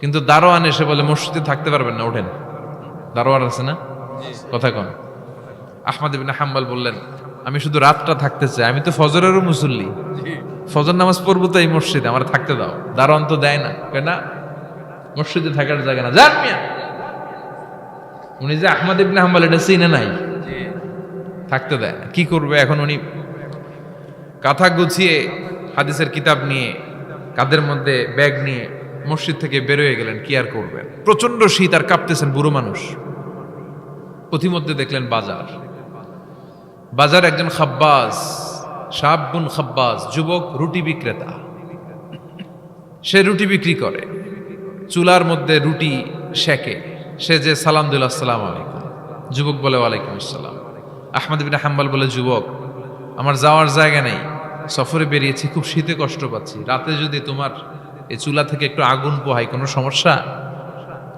কিন্তু দারোয়ান এসে বলে মসজিদে থাকতে পারবেন না, ওঠেন। দারোয়ান আছে না, কথা কন। আহমদ ইবনে হাম্বল বললেন, আমি শুধু রাতটা থাকতে চাই, আমি তো ফজরেরও মুসল্লি, ফজর নামাজ পড়বো তো এই মসজিদে, আমার থাকতে দাও। দারোয়ান তো দেয় না, কয় না, মসজিদে থাকার জায়গা না, যান মিয়া। উনি যে আহমদ ইবনে হাম্বল এটা চিনে নাই, থাকতে দেয় না। কি করবে এখন? উনি কাঁথা গুছিয়ে হাদিসের কিতাব নিয়ে কাঁধের মধ্যে ব্যাগ নিয়ে মসজিদ থেকে বেরোয় গেলেন। কি আর করবেন, প্রচন্ড শীত, আর কাঁপতেছেন, বুড়ো মানুষ। পথিমধ্যে দেখলেন বাজার, বাজার একজন খাব্বাস, শাবুন খাব্বাস, যুবক রুটি বিক্রেতা। সে রুটি বিক্রি করে, চুলার মধ্যে রুটি সেকে। সে যে সালাম দিল, আসসালামু আলাইকুম। যুবক বলে, ওয়ালাইকুম আসসালাম। আহমদ ইবনে হাম্বল বলে, যুবক, আমার যাওয়ার জায়গা নেই, সফরে বেরিয়েছি, খুব শীতে কষ্ট পাচ্ছি, রাতে যদি তোমার এই চুলা থেকে একটু আগুন পোহাই, কোনো সমস্যা?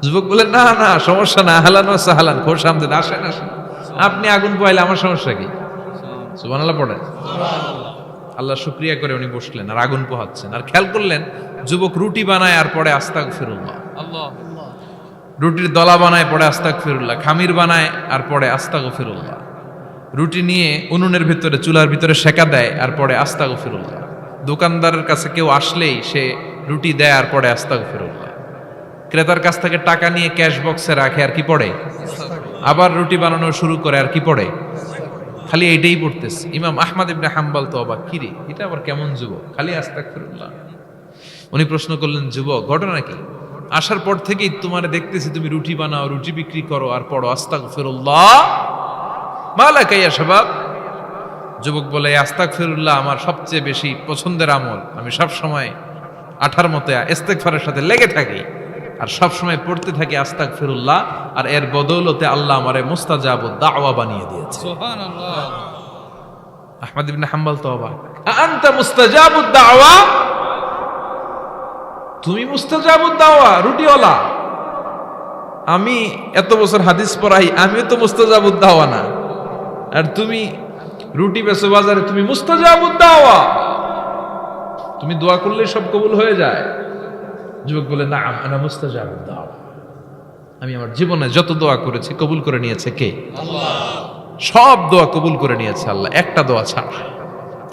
যুবক বলে, না না, সমস্যা না, আহলান ওয়া সাহলান, খোশ আমদেদ, আসেন আসেন, আপনি আগুন পোহাইলে আমার সমস্যা কি? সুবহানাল্লাহ পড়েন। আল্লাহ শুকরিয়া করে উনি বসলেন আর আগুন পোহাচ্ছেন। আর খেয়াল করলেন, যুবক রুটি বানায় আর পরে আস্তাগফিরুল্লাহ, রুটির দলা বানায় পরে আস্তাগফিরুল্লাহ, খামির বানায় আর পরে আস্তাগফিরুল্লাহ, রুটি নিয়ে উনুনের ভিতরে, চুলার ভিতরে সেকা দেয় আর পরে আস্তাগফিরুল্লাহ। দোকানদারের কাছে কেউ আসলেই সে রুটি দেয় আর পরে আস্তাগফিরুল্লাহ। ক্রেতার কাছ থেকে টাকা নিয়ে ক্যাশ বক্সে রাখে আর কি পড়ে? আবার রুটি বানানো শুরু করে আর কি পড়ে? খালি এইটাই পড়তেছে। ইমাম আহমদ ইবনে হাম্বল তো অবাক, কিরে এটা আবার কেমন যুবক, খালি আস্তাগফিরুল্লাহ। উনি প্রশ্ন করলেন, যুবক, ঘটনা কি? আসার পর থেকেই তোমার দেখতেছি তুমি রুটি বানাও, রুটি বিক্রি করো আর পড়ো আস্তাগফিরুল্লাহ, মালাকা ইয়া শাবাব। যুবক বলে, আস্তাগফিরুল্লাহ আমার সবচেয়ে বেশি পছন্দের আমল, আমি সব সময় আঠার মতো ইস্তেগফারের সাথে লেগে থাকি আর সব সময় পড়তে থাকি আস্তাগফিরুল্লাহ, আর এর বদৌলতে আল্লাহ আমারে মুস্তাজাবুদ দাওয়া বানিয়ে দিয়েছে। সুবহানাল্লাহ। আহমদ ইবনে হাম্বল তো অবাক, আনতা মুস্তাজাবুদ দাওয়া, তুমি মুস্তাজাবুদ দাওয়া, রুটিওয়ালা। আমি এত বছর হাদিস পড়াই, আমিও তো মুস্তাজাবুদ দাওয়া না, আর তুমি রুটি বেচো বাজারে, তুমি মুস্তাজাবুদ দাওয়া, তুমি দোয়া করলে সব কবুল হয়ে যায়। যুবক বলে, না, আনা মুস্তাজাবুদ দাওয়া, আমি আমার জীবনে যত দোয়া করেছি কবুল করে নিয়েছে কে? আল্লাহ। সব দোয়া কবুল করে নিয়েছে আল্লাহ, একটা দোয়া ছাড়া।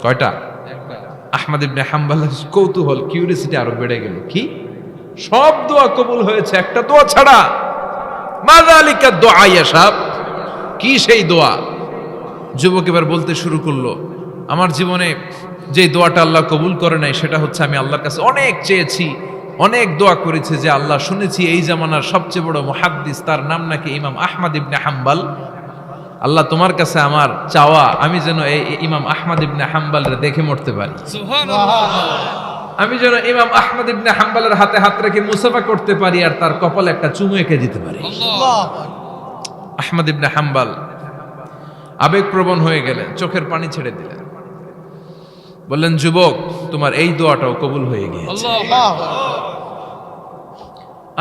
কয়টা? একটা। আহমদ ইবনে হাম্বলের কৌতূহল, কিউরিয়াসিটি আরো বেড়ে গেল, কি সব দোয়া কবুল হয়েছে, একটা দোয়া ছাড়া? মাযালিকা দুআ ইয়া শাব, কি সেই দোয়া? যুবক এবার বলতে শুরু করলো, আমার জীবনে যে দোয়াটা আল্লাহ কবুল করে নাই সেটা হচ্ছে, আমি আল্লাহর কাছে অনেক চেয়েছি, অনেক দোয়া করেছি, যে আল্লাহ শুনেছি এই জামানার সবচেয়ে বড় মুহাদ্দিস, তার নাম নাকি ইমাম আহমদ ইবনে হাম্বল। আল্লাহ তোমার কাছে আমার চাওয়া, আমি যেন এই ইমাম আহমদ ইবনে হাম্বলরে দেখে মরতে পারি। সুবহানাল্লাহ। আমি যেন ইমাম আহমদ ইবনে হাম্বলের হাতে হাত রেখে মুসাফা করতে পারি আর তার কপালে একটা চুমু এঁকে দিতে পারি। আহমদ ইবনে হাম্বল আবেগপ্রবণ হয়ে গেলেন, চোখের পানি ছেড়ে দিলেন, বললেন, যুবক, তোমার এই দোয়াটাও কবুল হয়ে গিয়েছে।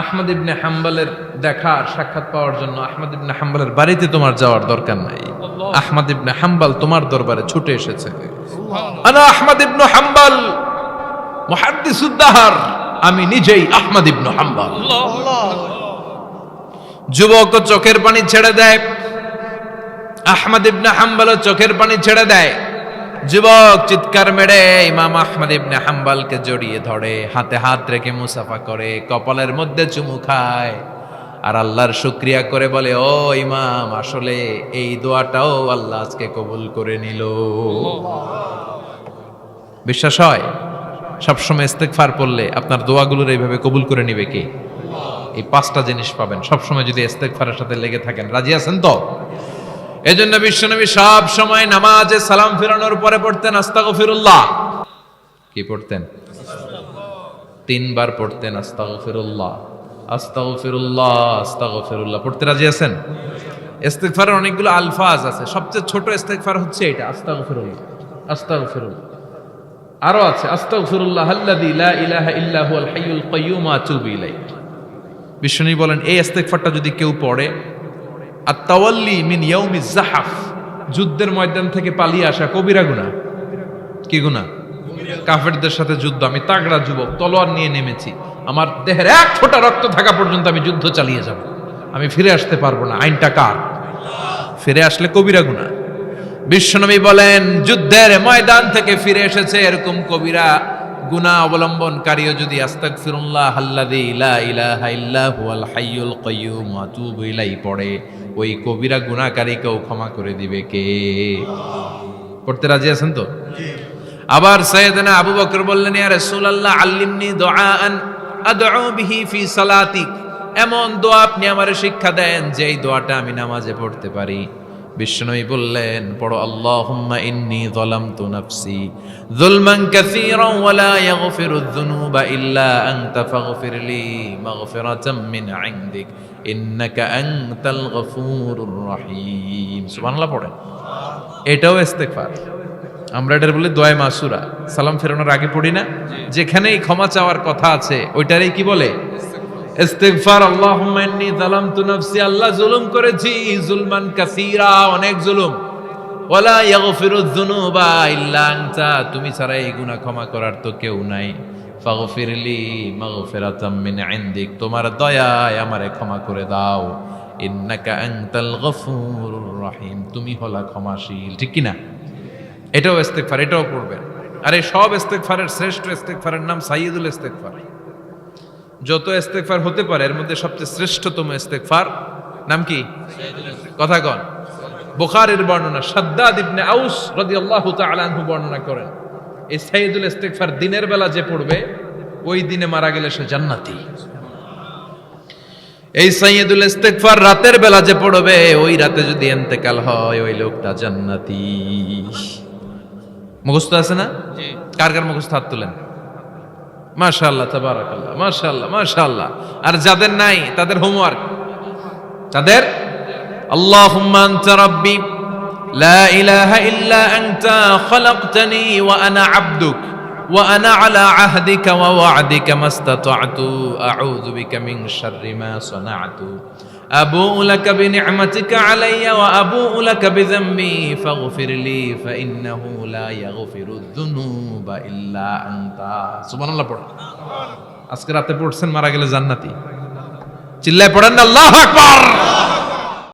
আহমদ ইবনে হাম্বলের দেখা সাক্ষাৎ পাওয়ার জন্য আহমদ ইবনে হাম্বলের বাড়িতে তোমার যাওয়ার দরকার নাই, আহমদ ইবনে হাম্বল তোমার দরবারে ছুটে এসেছে। আনা আহমদ ইবনে হাম্বল মুহাদ্দিসুদ দাহর, আমি নিজেই আহমদ ইবনে হাম্বল। যুবক চোখের পানি ছেড়ে দেয়, আহমদ ইবনে হাম্বল চোখের পানি ছেড়ে দেয়। যুবক চিৎকার মেরে ইমাম আহমদ ইবনে হাম্বলকে জড়িয়ে ধরে, হাতে হাত রেখে মুসাফা করে, কপালের মধ্যে চুমু খায় আর আল্লাহর শুকরিয়া করে বলে, ও ইমাম, আসলে এই দোয়াটাও আল্লাহ আজকে কবুল করে নিল। বিশ্বাস হয় সবসময় ইস্তেগফার পড়লে আপনার দোয়াগুলোর এইভাবে কবুল করে নিবে কে? এই পাঁচটা জিনিস পাবেন সবসময় যদি ইস্তেগফারের সাথে লেগে থাকেন। রাজি আছেন তো? এজন্য বিশ্বনবী সব সময় নামাজে সালাম ফিরানোর পরে পড়তেন আস্তাগফিরুল্লাহ। কি পড়তেন? 3 বার পড়তেন আস্তাগফিরুল্লাহ, আস্তাগফিরুল্লাহ, আস্তাগফিরুল্লাহ। পড়তে রাজি আছেন? ইস্তেগফারের অনেকগুলো আলফাজ আছে, সবচেয়ে ছোট ইস্তেগফার হচ্ছে এটা, আস্তাগফিরুল্লাহ, আস্তাগফিরুল্লাহ। আরো আছে, আস্তাগফিরুল্লাহ আল্লাযী লা ইলাহা ইল্লা হুয়াল হাইয়ুল কাইয়্যুম ওয়া আতুবু ইলাইহি। বিশ্বনবী বলেন, এই ইস্তেগফারটা যদি কেউ পড়ে, আত-তাওয়াল্লি মিন ইয়াউমিজ যাহাফ, যুদ্ধের ময়দান থেকে পালিয়ে আসা কবিরা গুনাহ। কি গুনাহ? কাফেরদের সাথে যুদ্ধ, আমি তাগড়া যুবক, তলোয়ার নিয়ে নেমেছি, আমার দেহের এক ফোঁটা রক্ত থাকা পর্যন্ত আমি যুদ্ধ চালিয়ে যাব, আমি ফিরে আসতে পারবো না। আইনটা কার? ফিরে আসলে কবিরা গুনাহ। বিশ্বনবী বলেন, যুদ্ধের ময়দান থেকে ফিরে এসেছে এরকম কবিরা গুনাহ অবলম্বনকারীও যদি আস্তাগফিরুল্লাহ আল্লাযী লা ইলাহা ইল্লা হুয়াল হাইয়ুল কাইয়্যুম ওয়া আতুবু ইলাইহি পড়ে, ওই কবিরা গুনাহকারীকেও ক্ষমা করে দিবে কে? পড়তে রাজি আছেন তো? আবার সাইয়েদনা আবু বকর বললেন, ইয়া রাসূলুল্লাহ আল্লিমনি দুআআন আদউ বিহি ফি সালাতি, এমন দোয়া আপনি আমারে শিক্ষা দেন যেই দোয়াটা আমি নামাজে পড়তে পারি। বিশ্বনবী বললেন, পড়ো আল্লাহুম্মা ইন্নী যালামতু নাফসি যুলমান কাসীরান ওয়া লা ইয়াগফিরুয যুনুবা ইল্লা আনতা ফাগফিরলি মাগফিরাতাম মিন ইনদিক ইন্নাকা আনতাল গফুরুর রহিম। সুবহানাল্লাহ পড়েন। এটাও ইস্তেগফার। আমরা এটার বলি দোয়া মাসুরা, সালাম ফেরানোর আগে পড়ি না? যেখানেই ক্ষমা চাওয়ার কথা আছে ওইটারই কি বলে? ইস্তিগফার। আল্লাহুম্মা ইন্নী যালামতু নাফসি, আল্লাহ জুলুম করেছি, যুলমান কাসীরা, অনেক জুলুম। ওয়ালা ইয়াগফিরুয যুনুবা ইল্লা আনতা, তুমি ছাড়া এই গুনাহ ক্ষমা করার তো কেউ নাই। ফাগফিরলি মাগফিরাতাম মিন ইনদিক, তোমার দয়ায় আমারে ক্ষমা করে দাও। ইন্নাকা আনতাল গফুরুর রহিম, তুমি হলা ক্ষমাশীল। ঠিক কি না? এটাও ইস্তেগফার, এটাও পড়বেন। আর এই সব ইস্তেগফারের শ্রেষ্ঠ ইস্তেগফারের নাম সাইয়্যিদুল ইস্তেগফার। যত ইস্তেগফার হতে পারে এর মধ্যে সবচেয়ে শ্রেষ্ঠতম ইস্তেগফার নাম কি? কথা কন। বুখারীর বর্ণনা, শাদ্দাদ ইবনে আউস রাদিয়াল্লাহু তাআলা আনহু বর্ণনা করেন, এই সাইয়্যিদুল ইস্তেগফার দিনের বেলা যে পড়বে ওই দিনে মারা গেলে সে জান্নাতি। এই সাইয়্যিদুল ইস্তেগফার রাতের বেলা যে পড়বে ওই রাতে যদি ইন্তেকাল হয় ওই লোকটা জান্নাতি। মুখস্থ আছে না? জি। কার কার মুখস্থ? হাত তুলেন। মাশাআল্লাহ, তাবারাকাল্লাহ, মাশাআল্লাহ, মাশাআল্লাহ। আর যাদের নাই তাদের হোমওয়ার্ক, তাদের আল্লাহুম্মা আনতা রাব্বি লা ইলাহা ইল্লা আনতা খালাকতানি ওয়া আনা আবদুক ওয়া আনা আলা আহদিকা ওয়া ওয়া'দিকা মাস্তাতা'তু আউযু বিকা মিন শাররি মা সানা'তু আবুউ লাকা বিনি'মাতিকা আলাইয়া ওয়া আবুউ লাকা বিযামবি ফাগফিরলি ফাইন্নাহু লা ইয়াগফিরুয যুনুবা ইল্লা আনতা। সুবহানাল্লাহ পড়েন। আজকে রাতে পড়ছেন, মারা গেলে জান্নাতি। চিল্লায় পড়েন না আল্লাহু আকবার।